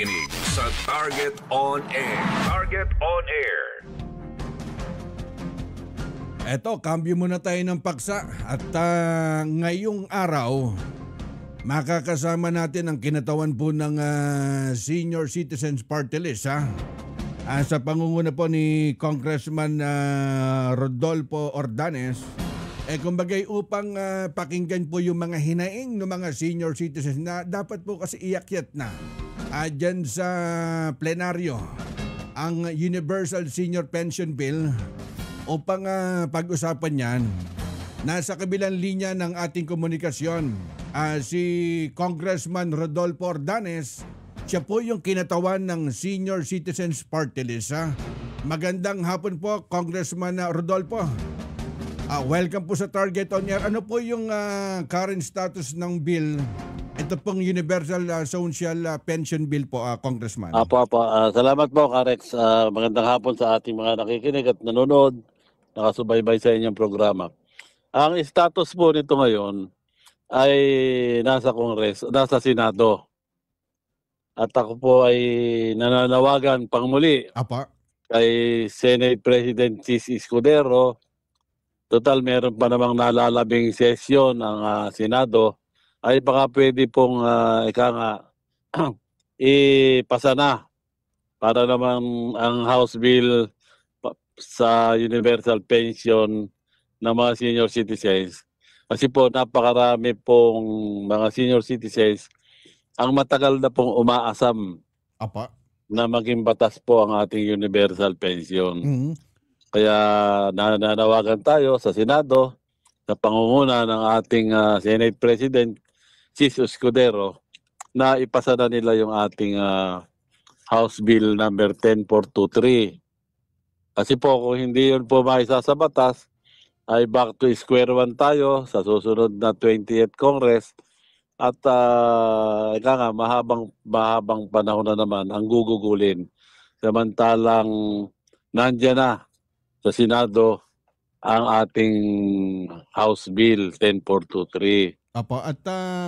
nakikinig sa Target On Air. Target On Air. Eto, cambio muna tayo ng paksa at ngayong araw, makakasama natin ang kinatawan po ng Senior Citizens Party List sa pangunguna po ni Congressman Rodolfo Ordanes. Kumbagay upang pakinggan po yung mga hinaing ng mga senior citizens na dapat po kasi iakyat na dyan sa plenaryo ang Universal Senior Pension Bill upang pag-usapan yan. Nasa kabilang linya ng ating komunikasyon si Congressman Rodolfo Ordanes. Siya po yung kinatawan ng Senior Citizens Party List. Magandang hapon po, Congressman Rodolfo. Welcome po sa Target On Air. Ano po yung current status ng bill? Ito pong Universal Social Pension Bill po, Congressman. Apo. Salamat po, Karex. Magandang hapon sa ating mga nakikinig at nanonood, nakasubaybay sa inyong programa. Ang status po nito ngayon ay nasa Kongres, nasa Senado. At ako po ay nananawagan pangmuli kay Senate President Chis Escudero. Total, meron pa namang nalalabing sesyon ng Senado, ay baka pwede pong ipasa na para naman ang House Bill sa Universal Pension ng mga senior citizens. Kasi po napakarami pong mga senior citizens ang matagal na pong umaasam na maging batas po ang ating Universal Pension. Mm-hmm. Kaya nananawagan tayo sa Senado sa pangunguna ng ating Senate President Chis Escudero na ipasa na nila yung ating House Bill number 10423. Kasi po kung hindi yun po maisa sa batas, ay back to square one tayo sa susunod na 20th Congress at mahabang panahon na naman ang gugugulin. Samantalang nandiyan na sa Senado ang ating House Bill 10423. At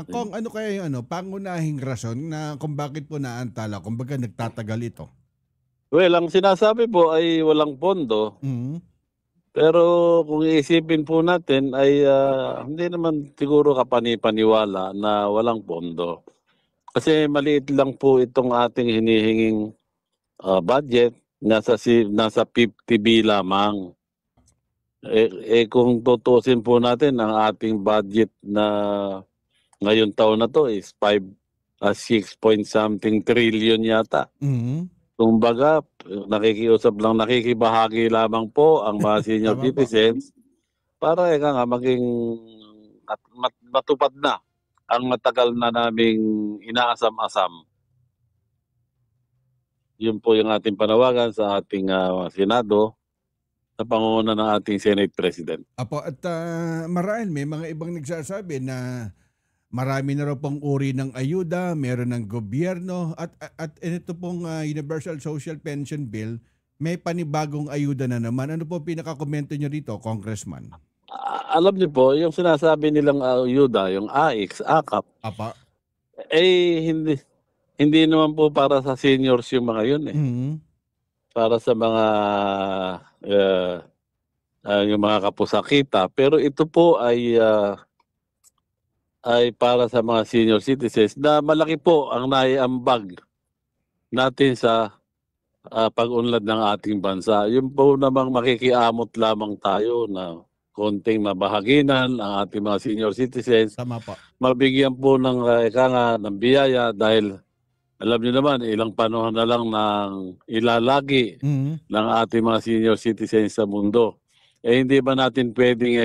kung ano kaya yung pangunahing rason na kung bakit po naantala, kung baga nagtatagal ito? Well, ang sinasabi po ay walang pondo. Mm-hmm. Pero kung iisipin po natin ay hindi naman siguro kapani-paniwala na walang pondo. Kasi maliit lang po itong ating hinihinging budget. Nasa 50B lamang. Kung tutusin po natin ang ating budget na ngayon taon na to is 6 point something trillion yata. Mm-hmm. Kumbaga, nakikibahagi lamang po ang mga senior citizens para maging matupad na ang matagal na naming inaasam-asam. Yun po yung ating panawagan sa ating Senado sa pangunguna ng ating Senate President. At marahil may mga ibang nagsasabi na marami na raw pong uri ng ayuda, meron ng gobyerno at ito pong Universal Social Pension Bill, may panibagong ayuda na naman. Ano po pinakakomento nyo dito, Congressman? Alam niyo po, yung sinasabi nilang ayuda, yung AIX, AKAP, hindi naman po para sa seniors yung mga yun eh. Mm-hmm. Para sa mga yung mga kapusakita. Pero ito po ay para sa mga senior citizens na malaki po ang naiambag natin sa pag-unlad ng ating bansa. Yung po namang makikiamot lamang tayo na konting mabahaginan ang ating mga senior citizens. Tama po. Mabigyan po ng biyaya dahil alam niyo naman, ilang panahon na lang ng ilalagi ng ating mga senior citizens sa mundo. Hindi ba natin pwedeng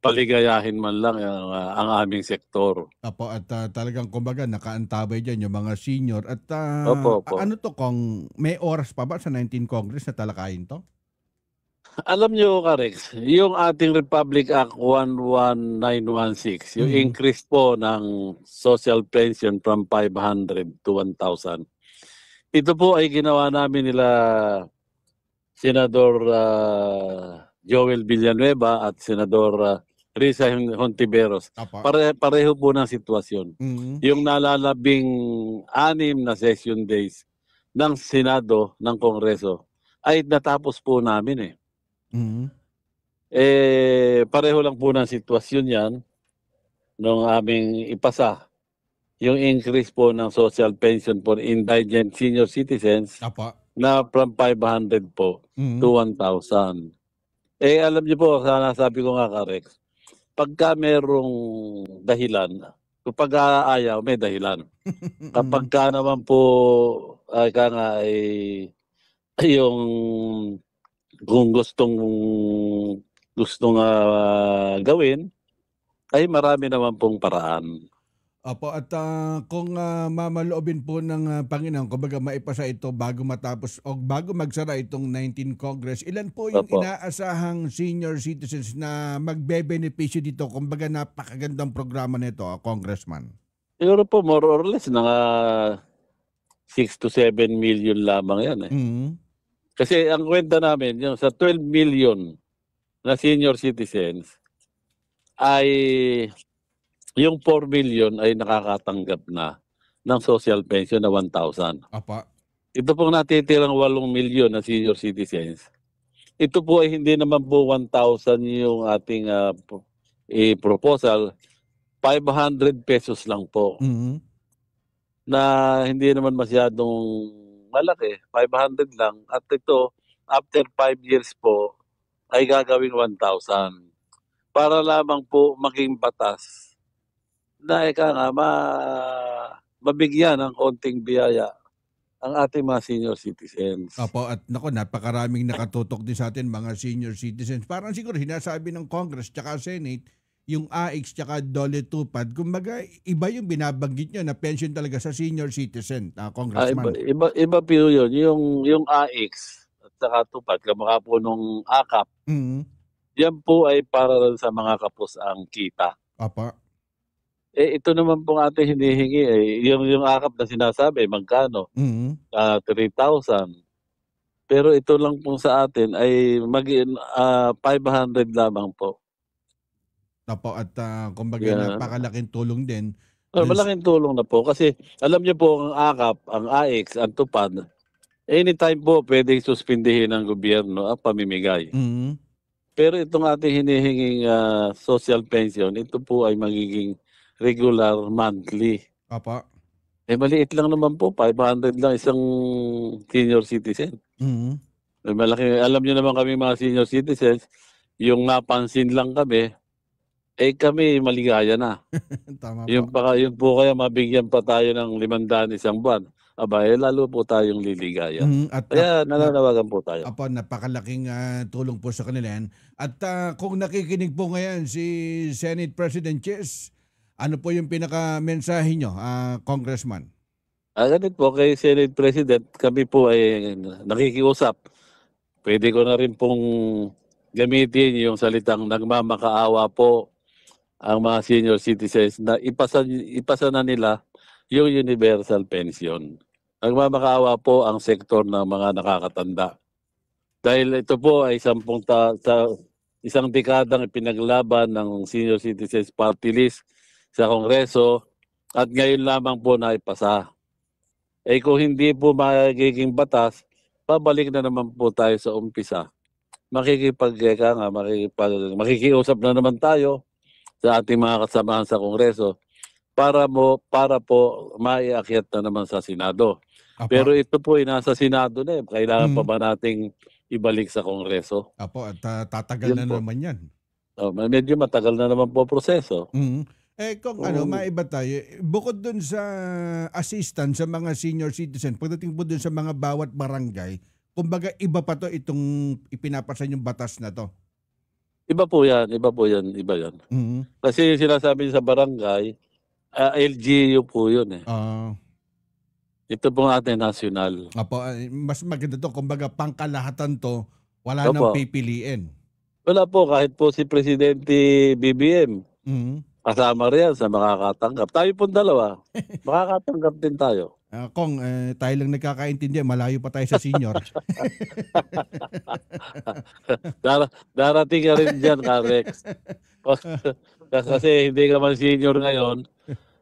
paligayahin man lang ang aming sektor? At talagang kumbaga nakaantabay dyan yung mga senior. At Opo. ano to kung may oras pa ba sa 19 Congress na talakayin to? Alam niyo, Karex, yung ating Republic Act 11916, yung increase po ng social pension from 500 to 1,000. Ito po ay ginawa namin nila Senador Joel Villanueva at Senador Risa Hontiveros. Apo. Pareho po ng sitwasyon. Mhm. Yung nalalabing 6 na session days ng Senado, ng Kongreso, ay natapos po namin eh. Mhm. Pareho lang po ng sitwasyon yan nung aming ipasa yung increase po ng social pension for indigent senior citizens Apo. na from 500 po Mhm. to 1,000. Alam niyo po, sana sabi ko nga Rex, pagka merong dahilan, kapag ayaw, may dahilan. Kapag ka naman po, ka nga yung kung gustong gawin, ay marami naman pong paraan. Opo, at kung mamaloobin po ng Panginoon, kumbaga maipasa ito bago matapos o bago magsara itong 19th Congress, ilan po yung Opo. inaasahang senior citizens na magbe-benepisyo dito? Kumbaga napakagandang programa nito, Congressman. Siguro po, more or less, mga 6 to 7 million lamang yan eh. Mhm. Kasi ang kwenta namin, yung sa 12 million na senior citizens, ay yung 4 million ay nakakatanggap na ng social pension na 1,000. Opo. Ito pong natitirang 8 million na senior citizens. Ito po ay hindi naman po 1,000 yung ating proposal. 500 pesos lang po. Mhm. Na hindi naman masyadong malaki. 500 lang. At ito, after 5 years po, ay gagawing 1,000. Para lamang po maging batas na mabigyan ng konting biyaya ang ating mga senior citizens. Opo, at naku, napakaraming nakatutok din sa atin mga senior citizens. Parang siguro hinasabi ng Congress tsaka Senate, yung AIX tsaka Dole Tupad, kumbaga iba yung binabanggit nyo na pension talaga sa senior citizen, Congressman. Iba po yun. Yung AIX at saka Tupad, kamukha po nung AKAP, Mhm. yan po ay para rin sa mga kapos-ang kita. Opo. Ito naman pong ating hinihingi yung AKAP na sinasabi, magkano? Mhm. 3,000. Pero ito lang po sa atin ay 500 lamang po. Opo, at kumbaga Yeah. napakalaking tulong din. Dun Malaking tulong na po kasi alam niyo po ang AKAP, ang AIX, ang TUPAD, anytime po pwedeng suspindihin ng gobyerno ang pamimigay. Mhm. Pero itong ating hinihinging social pension, ito po ay magiging regular monthly. Opo. Maliit lang naman po, 500 lang isang senior citizen. Mhm. Malaki, alam niyo naman kami mga senior citizens, yung napansin lang kami, kami maligaya na. Tama Yung po. po kaya mabigyan pa tayo ng 500 isang buwan, lalo po tayong liligaya. Mhm. At Kaya nananawagan po tayo. Apo, napakalaking tulong po sa kanila yan. At kung nakikinig po ngayon si Senate President Chis, ano po yung pinaka-mensahe nyo, Congressman? Ganit po kay Senate President, kami po ay nakikiusap. Pwede ko na rin pong gamitin yung salitang nagmamakaawa po ang mga senior citizens na ipasa na nila yung universal pension. Nagmamakaawa po ang sektor ng mga nakakatanda. Dahil ito po ay isang dekadang ipinaglaban ng Senior Citizens Party List sa Kongreso at ngayon lamang po naipasa. Kung hindi po magiging batas, pabalik na naman po tayo sa umpisa. Makikiusap na naman tayo sa ating mga kasamahan sa Kongreso para po maiakyat na naman sa Senado. Apo. Pero ito po ay nasa Senado na. Kailangan pa Mhm. ba nating ibalik sa Kongreso? Apo, at tatagal Yun na po. naman yan. Medyo matagal na naman po proseso. Mhm. Kung Oo. maiba tayo, bukod dun sa assistance sa mga senior citizen, pagdating po dun sa mga bawat barangay, kumbaga iba pa to itong ipinapasan yung batas na to. Iba po yan. Iba yan. Mhm. Kasi yung sinasabi sa barangay, LGU po yun eh. Ito po ang ating national. Apo, mas maganda to, kumbaga pangkalahatan to, wala Opo. nang pipiliin. Wala po, kahit po si Presidente BBM, Mhm. kasama rin sa makakatanggap. Tayo po dalawa, makakatanggap din tayo. Kung tayo lang nagkakaintindihan, malayo pa tayo sa senior. Darating ka rin dyan, Rex. Kasi hindi ka man senior ngayon,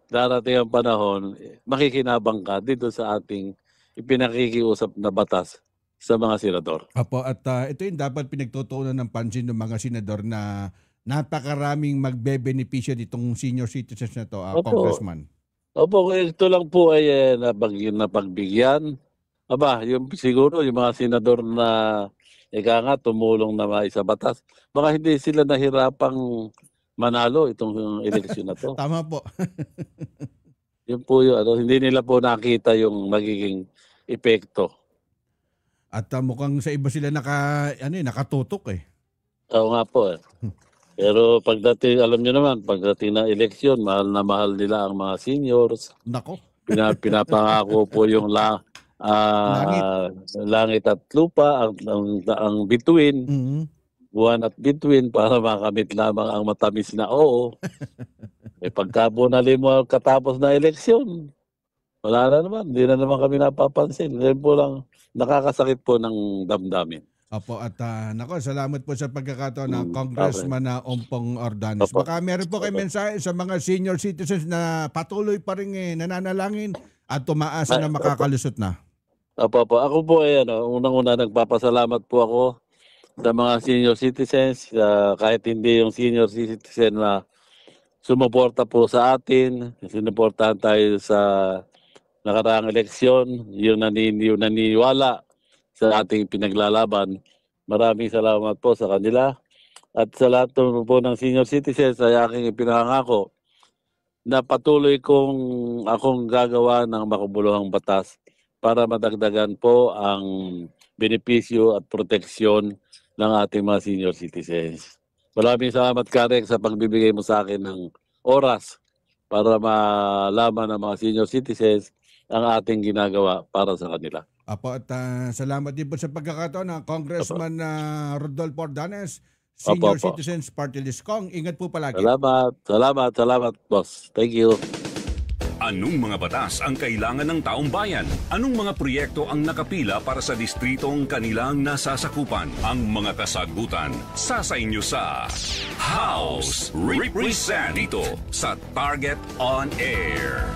darating ang panahon, makikinabang ka dito sa ating ipinakikiusap na batas sa mga senador. Apo, at ito yung dapat pinagtutuunan ng pansin ng mga senador na napakaraming magbebenepisyo ditong senior citizens na to, Opo. Congressman. Opo, ito lang po ay napagbigyan. Yung siguro yung mga senador na tumulong na maisa batas, baka hindi sila nahirapang manalo itong eleksyon na to. Tama po. Yun po yung hindi nila po nakita yung magiging epekto. At mukhang sa iba sila nakatutok eh. Oo nga po. Pero pagdating, alam nyo naman, pagdating ng eleksyon, mahal na mahal nila ang mga seniors. Nako. Pinapangako po yung langit at lupa, ang bituin, buwan at bituin para makamit lamang ang matamis na oo. Pagka bunali mo katapos na eleksyon, wala na naman, hindi na naman kami napapansin. Ngayon po lang, nakakasakit po ng damdamin. Opo, at salamat po sa pagkakataon ng Congressman na Ompong Ordanes. Baka meron po kayo mensahe sa mga senior citizens na patuloy pa rin nananalangin at tumaasa na makakalusot na. Opo. Ako po unang-una nagpapasalamat po ako sa mga senior citizens, kahit hindi yung senior citizen na sumuporta po sa atin, sinuportahan tayo sa nakaraang eleksyon, yung naniniwala sa ating pinaglalaban. Maraming salamat po sa kanila. At sa lahat po ng senior citizens ay aking ipinangako na patuloy akong gagawa ng makabuluhang batas para madagdagan po ang benepisyo at proteksyon ng ating mga senior citizens. Maraming salamat, Karek, sa pagbibigay mo sa akin ng oras para malaman ng mga senior citizens ang ating ginagawa para sa kanila. Apo, at salamat din po sa pagkakataon ng Congressman Rodolfo Ordanes, Senior Citizens Party List. Kong, ingat po palagi. Salamat, boss. Thank you. Anong mga batas ang kailangan ng taong bayan? Anong mga proyekto ang nakapila para sa distritong kanilang nasasakupan? Ang mga kasagutan sa inyo sa House Represent dito sa Target on Air.